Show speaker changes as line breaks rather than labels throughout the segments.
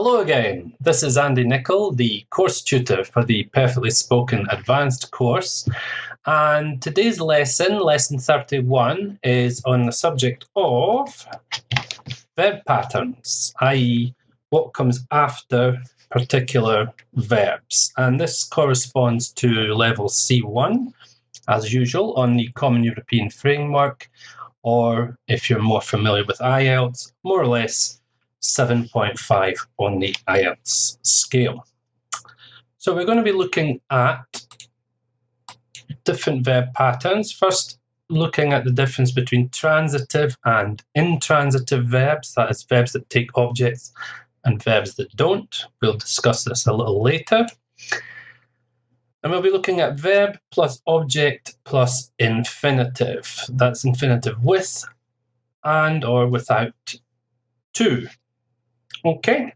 Hello again, this is Andy Nicol, the course tutor for the Perfectly Spoken Advanced course, and today's lesson, lesson 31, is on the subject of verb patterns, i.e. what comes after particular verbs, and this corresponds to level C1, as usual, on the Common European Framework, or if you're more familiar with IELTS, more or less 7.5 on the IELTS scale. So we're going to be looking at different verb patterns. First, looking at the difference between transitive and intransitive verbs, that is, verbs that take objects and verbs that don't. We'll discuss this a little later. And we'll be looking at verb plus object plus infinitive. That's infinitive with and or without to. Okay,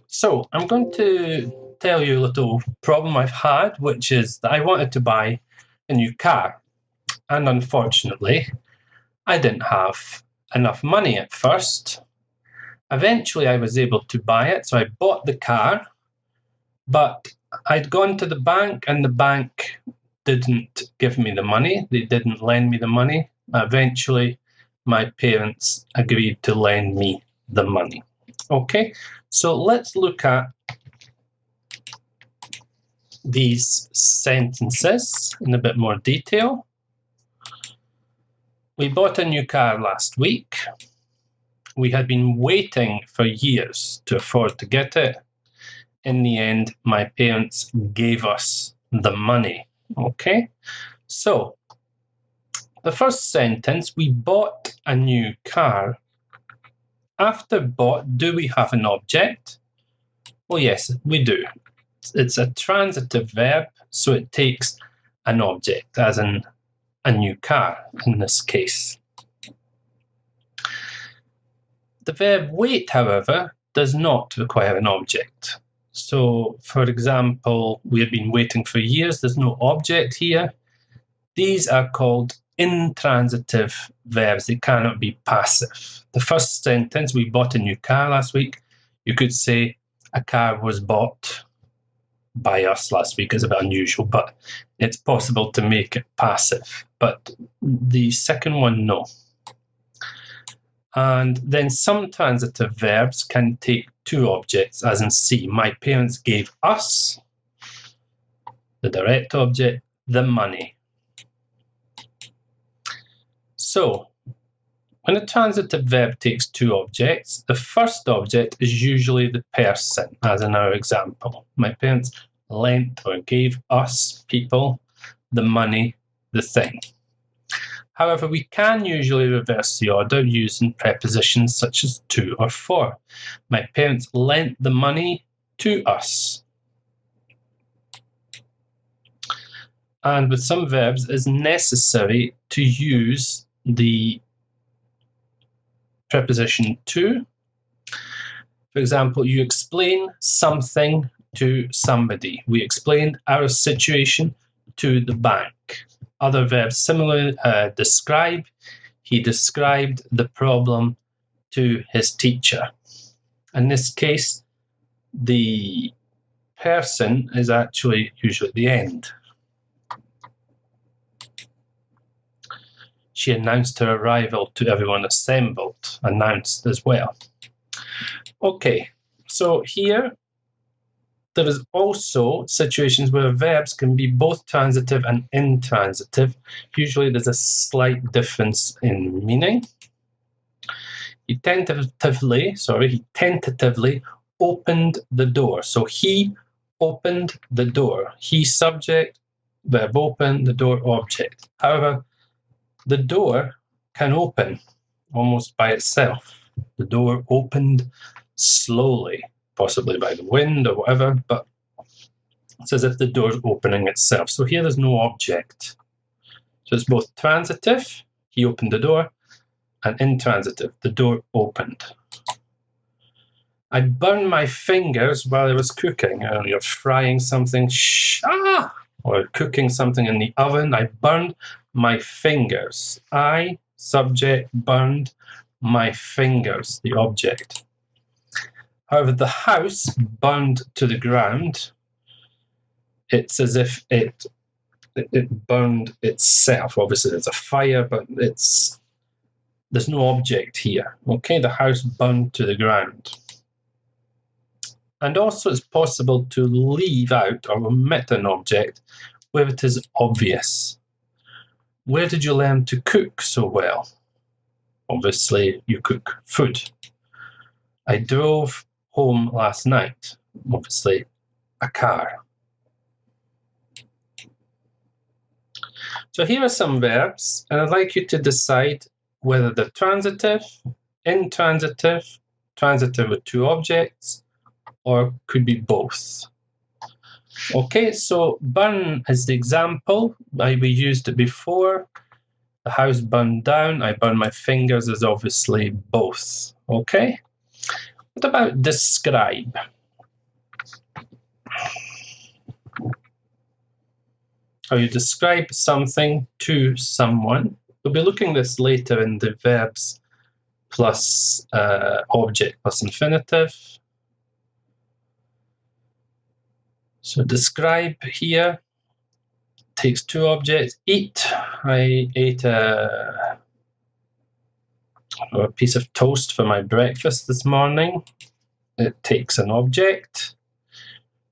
so I'm going to tell you a little problem I've had, which is that I wanted to buy a new car, and unfortunately I didn't have enough money at first. Eventually I was able to buy it, so I bought the car, but I'd gone to the bank and the bank didn't give me the money. They didn't lend me the money. Eventually my parents agreed to lend me the money. Okay, so let's look at these sentences in a bit more detail. We bought a new car last week. We had been waiting for years to afford to get it. In the end, my parents gave us the money. Okay, so the first sentence, we bought a new car. After bought, do we have an object? Well, yes, we do. It's a transitive verb, so it takes an object, as in a new car in this case. The verb wait, however, does not require an object. So, for example, we have been waiting for years. There's no object here. These are called intransitive verbs. They cannot be passive. The first sentence, we bought a new car last week. You could say a car was bought by us last week. Is a bit unusual, but it's possible to make it passive. But the second one, no. And then some transitive verbs can take two objects, as in C. My parents gave us, the direct object, the money. So, when a transitive verb takes two objects, the first object is usually the person, as in our example. My parents lent or gave us, people, the money, the thing. However, we can usually reverse the order using prepositions such as to or for. My parents lent the money to us. And with some verbs, it's necessary to use the preposition to. For example, you explain something to somebody. We explained our situation to the bank. Other verbs similarly, describe. He described the problem to his teacher. In this case, the person is actually usually at the end. She announced her arrival to everyone assembled, announced as well. Okay, so here there is also situations where verbs can be both transitive and intransitive. Usually there's a slight difference in meaning. He tentatively opened the door. So he opened the door. He subject, verb open, the door object. However, the door can open almost by itself. The door opened slowly, possibly by the wind or whatever, but it's as if the door's opening itself. So here there's no object. So it's both transitive, he opened the door, and intransitive, the door opened. I burned my fingers while I was cooking. You're frying something, or cooking something in the oven. I burned my fingers. I, subject, burned my fingers, the object. However, the house burned to the ground. It's as if it burned itself. Obviously, there's a fire, but there's no object here. Okay, the house burned to the ground. And also, it's possible to leave out or omit an object where it is obvious. Where did you learn to cook so well? Obviously, you cook food. I drove home last night. Obviously, a car. So here are some verbs, and I'd like you to decide whether they're transitive, intransitive, transitive with two objects, or could be both. Okay, so burn is the example. We used it before. The house burned down. I burned my fingers is obviously both. Okay? What about describe? How you describe something to someone. We'll be looking at this later in the verbs plus object plus infinitive. So describe here takes two objects. Eat. I ate a piece of toast for my breakfast this morning. It takes an object.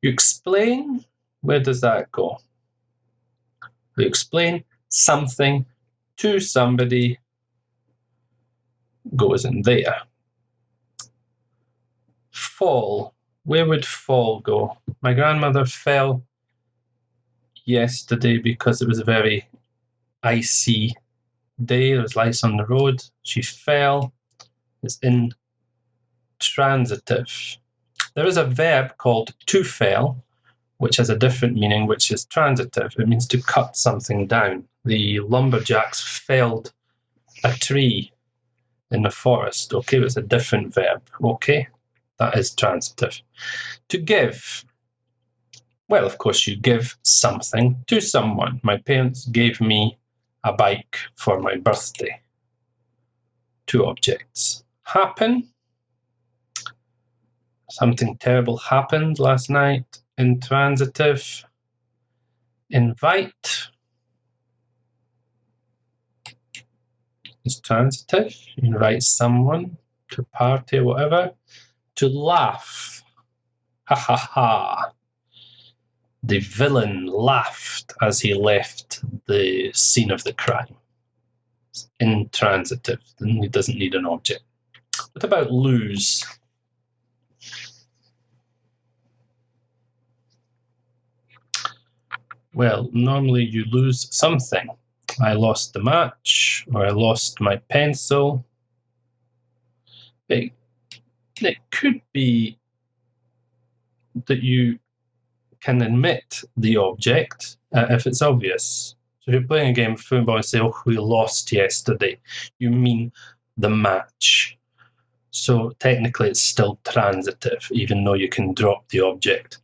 You explain. Where does that go? You explain something to somebody, goes in there. Fall. Where would fall go? My grandmother fell yesterday because it was a very icy day. There was ice on the road. She fell. It's intransitive. There is a verb called to fell, which has a different meaning, which is transitive. It means to cut something down. The lumberjacks felled a tree in the forest. Okay, it's a different verb. Okay, that is transitive. To give. Well, of course, you give something to someone. My parents gave me a bike for my birthday. Two objects. Happen. Something terrible happened last night. Intransitive. Invite is transitive. You invite someone to a party or whatever. To laugh. Ha ha ha. The villain laughed as he left the scene of the crime. It's intransitive. It doesn't need an object. What about lose? Well, normally you lose something. I lost the match, or I lost my pencil. It could be that you can admit the object if it's obvious. So if you're playing a game of football and say, oh, we lost yesterday, you mean the match. So technically it's still transitive, even though you can drop the object.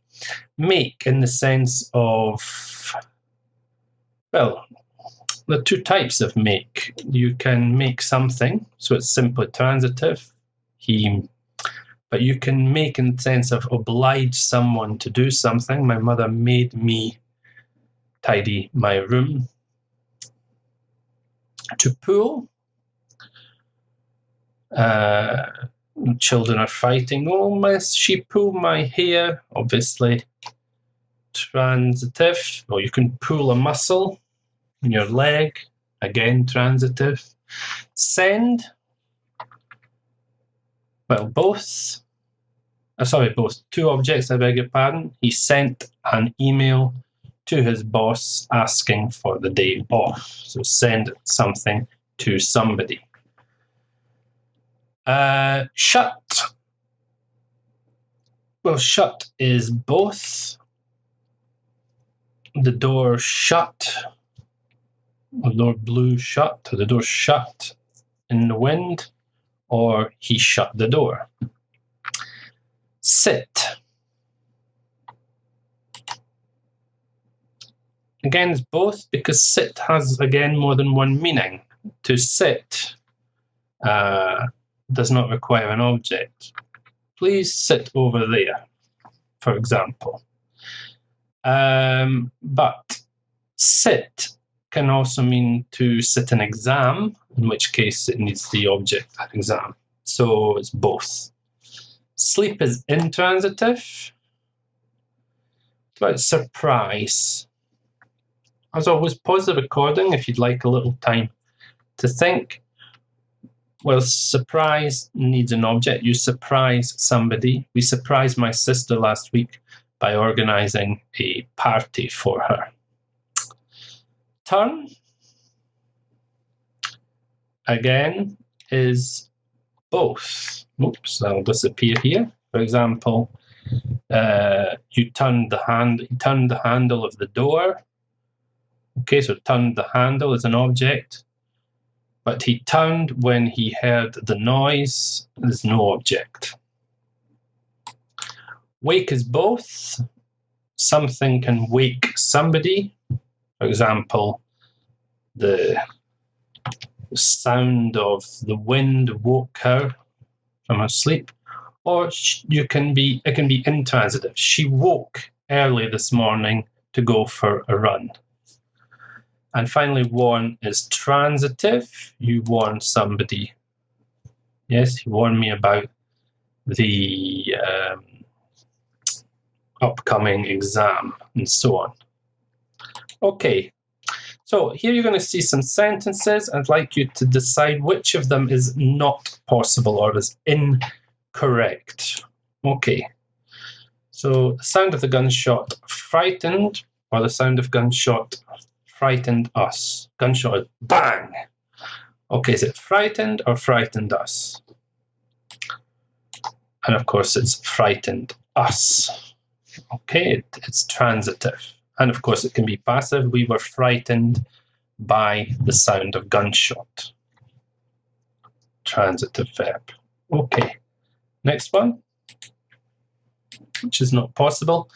Make, in the sense of, well, there are two types of make. You can make something, so it's simply transitive. But you can make in the sense of oblige someone to do something. My mother made me tidy my room. To pull. Children are fighting. Oh, she pulled my hair. Obviously transitive. Or you can pull a muscle in your leg. Again, transitive. Send. Well, both. Both. Two objects, I beg your pardon. He sent an email to his boss asking for the day off. So send something to somebody. Shut. Well, shut is both. The door shut. The door blew shut. Or the door shut in the wind. Or he shut the door. Sit. Again, it's both, because sit has, again, more than one meaning. To sit does not require an object. please sit over there, for example. But sit can also mean to sit an exam, in which case it needs the object exam. So it's both. Sleep is intransitive. What about surprise? As always, pause the recording if you'd like a little time to think. Well, surprise needs an object. You surprise somebody. We surprised my sister last week by organising a party for her. Turn, again, is both. Oops, that'll disappear here. For example, you turned the handle of the door. Okay, so turned the handle is an object. But he turned when he heard the noise. There's no object. Wake is both. Something can wake somebody. For example, the sound of the wind woke her from her sleep. Or it can be intransitive. She woke early this morning to go for a run. And finally, warn is transitive. You warn somebody. Yes, you warn me about the upcoming exam and so on. Okay, so here you're going to see some sentences. I'd like you to decide which of them is not possible or is incorrect. Okay, so the sound of the gunshot frightened, or the sound of gunshot frightened us. Gunshot is bang. Okay, is it frightened or frightened us? And of course it's frightened us. Okay, it's transitive. And of course it can be passive. We were frightened by the sound of gunshot. Transitive verb. Okay, next one, which is not possible.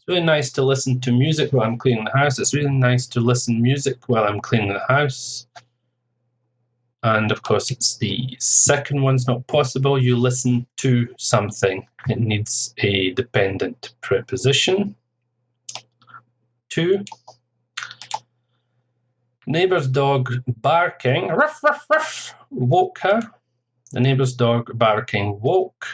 Really nice to listen to music while I'm cleaning the house. It's really nice to listen to music while I'm cleaning the house. And of course, it's the second one's not possible. You listen to something. It needs a dependent preposition. To. Neighbour's dog barking, ruff, ruff, ruff, woke her. The neighbour's dog barking woke.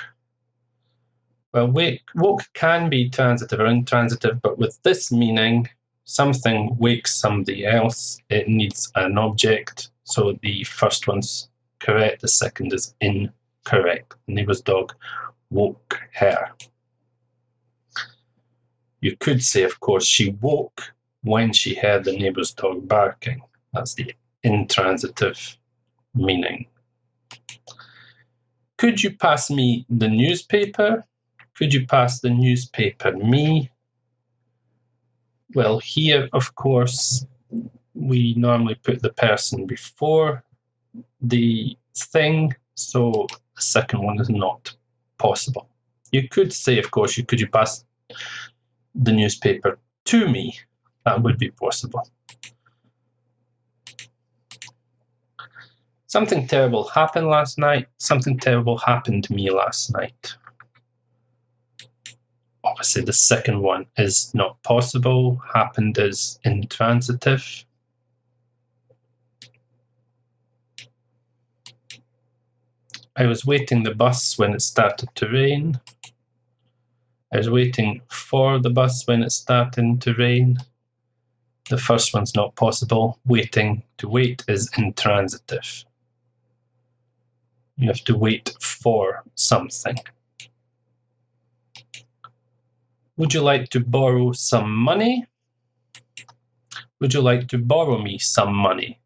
Well, woke can be transitive or intransitive, but with this meaning, something wakes somebody else. It needs an object. So the first one's correct, the second is incorrect. The neighbour's dog woke her. You could say, of course, she woke when she heard the neighbour's dog barking. That's the intransitive meaning. Could you pass me the newspaper? Could you pass the newspaper me? Well, here, of course, we normally put the person before the thing, so the second one is not possible. You could say, of course, could you pass the newspaper to me? That would be possible. Something terrible happened last night. Something terrible happened to me last night. Obviously, the second one is not possible. Happened is intransitive. I was waiting the bus when it started to rain. I was waiting for the bus when it started to rain. The first one's not possible. Waiting to wait is intransitive. You have to wait for something. Would you like to borrow some money? Would you like to borrow me some money?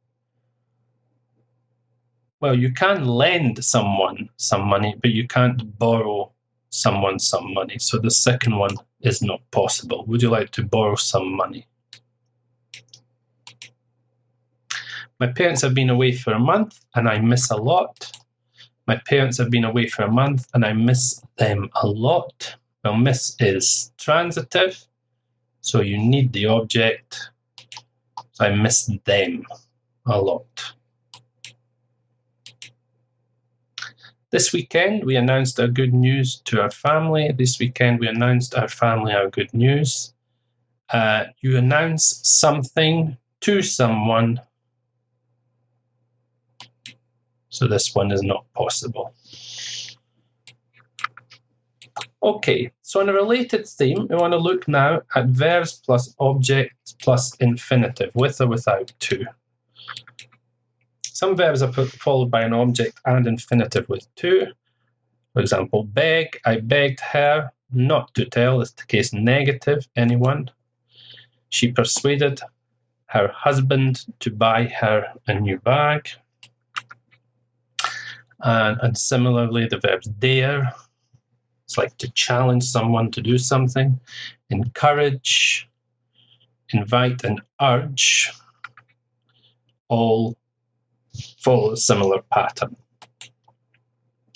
Well, you can lend someone some money, but you can't borrow someone some money. So the second one is not possible. Would you like to borrow some money? My parents have been away for a month and I miss a lot. My parents have been away for a month and I miss them a lot. Well, miss is transitive, so you need the object. So I miss them a lot. This weekend, we announced our good news to our family. This weekend, we announced our family our good news. You announce something to someone. So this one is not possible. Okay, so on a related theme, we want to look now at verbs plus objects plus infinitive, with or without to. Some verbs are followed by an object and infinitive with to. For example, beg, I begged her not to tell, is the case negative, anyone. She persuaded her husband to buy her a new bag. And similarly, the verbs dare, it's like to challenge someone to do something. Encourage, invite, and urge all follow a similar pattern.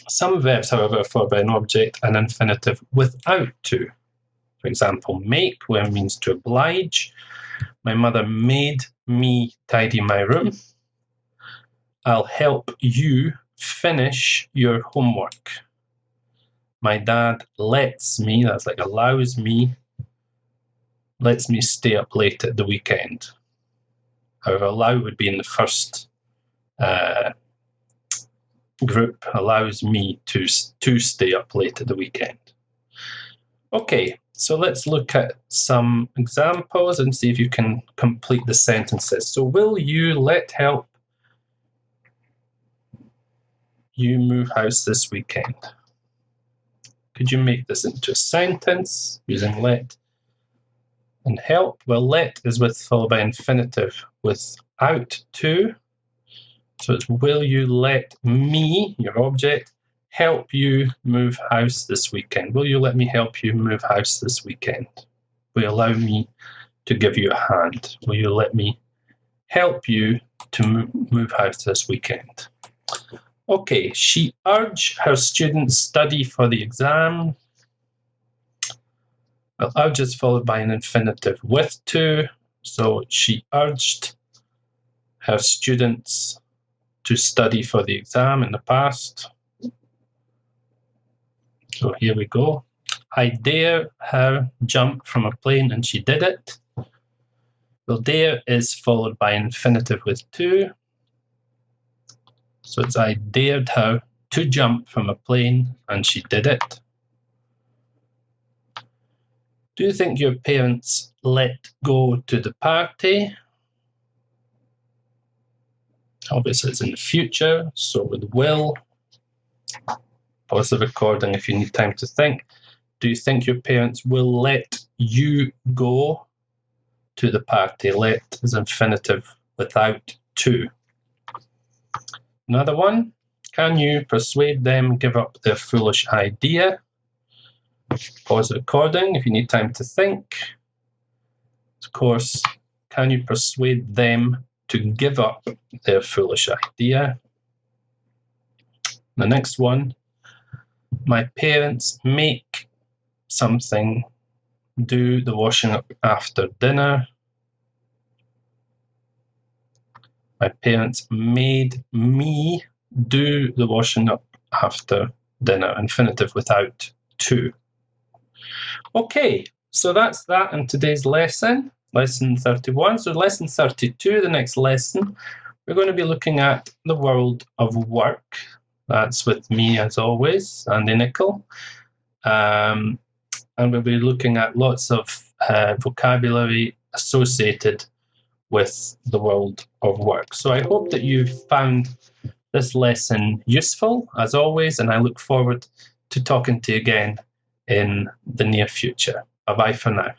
Some verbs, however, are followed by an object and infinitive without to. For example, make, where it means to oblige. My mother made me tidy my room. I'll help you finish your homework. My dad lets me, that's like allows me, lets me stay up late at the weekend. However, allow would be in the first group, allows me to stay up late at the weekend. Okay, so let's look at some examples and see if you can complete the sentences. So, will you let help you move house this weekend? Could you make this into a sentence using let and help? Well, let is followed by infinitive without to. So it's will you let me, your object, help you move house this weekend? Will you let me help you move house this weekend? Will you allow me to give you a hand? Will you let me help you to move house this weekend? Okay, she urged her students study for the exam. Well, urge is followed by an infinitive with to. So she urged her students to study for the exam in the past. So here we go. I dare her jump from a plane and she did it. Well, dare is followed by infinitive with to. So it's I dared her to jump from a plane and she did it. Do you think your parents let go to the party? Obviously it's in the future, so with will. Pause the recording if you need time to think. Do you think your parents will let you go to the party? Let is infinitive without to. Another one. Can you persuade them give up their foolish idea? Pause the recording if you need time to think. Of course, can you persuade them to give up their foolish idea? The next one. My parents make something, do the washing up after dinner. My parents made me do the washing up after dinner, infinitive without to. Okay, so that's that in today's lesson, lesson 31. So lesson 32, the next lesson, we're going to be looking at the world of work. That's with me, as always, Andy Nicol. And we'll be looking at lots of vocabulary associated with the world of work. So I hope that you've found this lesson useful, as always, and I look forward to talking to you again in the near future. Bye-bye for now.